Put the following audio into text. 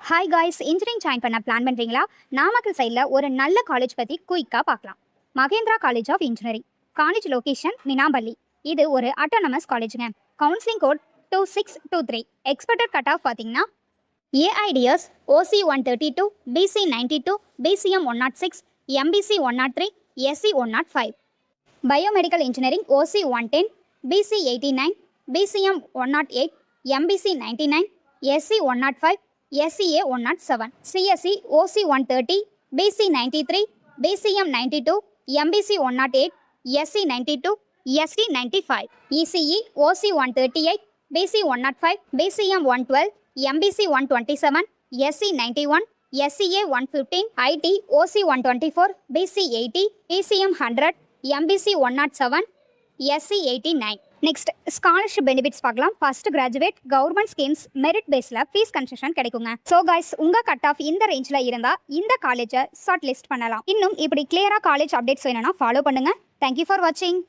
Hi guys, engineering join பண்ண plan பண்ணுறீங்களா? நாமக்கல் சைடில் ஒரு நல்ல காலேஜ் பற்றி குயிக்காக பார்க்கலாம். Mahendra college of engineering. College location Minampalli. இது ஒரு அட்டானமஸ் காலேஜுங்க. Counselling code 2623. Expected cut off பார்த்தீங்கன்னா AIDS OC 132, BC 92, BCM 106, MBC 103, SC 105. Biomedical engineering OC 110, BC 89, BCM 108, MBC 99, SC 105, SCA 107, CSE OC 130, BC 93, BCM 92, MBC 108, SC 92, ST 95, ECE OC 138, BC 105, BCM 112, MBC 127, SC 91, SCA 115, IT OC 124, BC 80, ECM 100, MBC 107, SC 89. Next scholarship benefits பார்க்கலாம். First graduate government schemes merit பேஸில் fees concession கிடைக்குங்க. So guys, உங்கள் cut off இந்த ரேஞ்சில் இருந்தால் இந்த காலேஜை short list பண்ணலாம். இன்னும் இப்படி கிளியராக காலேஜ் அப்டேட்ஸ் வேணும்னா ஃபாலோ பண்ணுங்கள். தேங்க்யூ ஃபார் வாட்சிங்.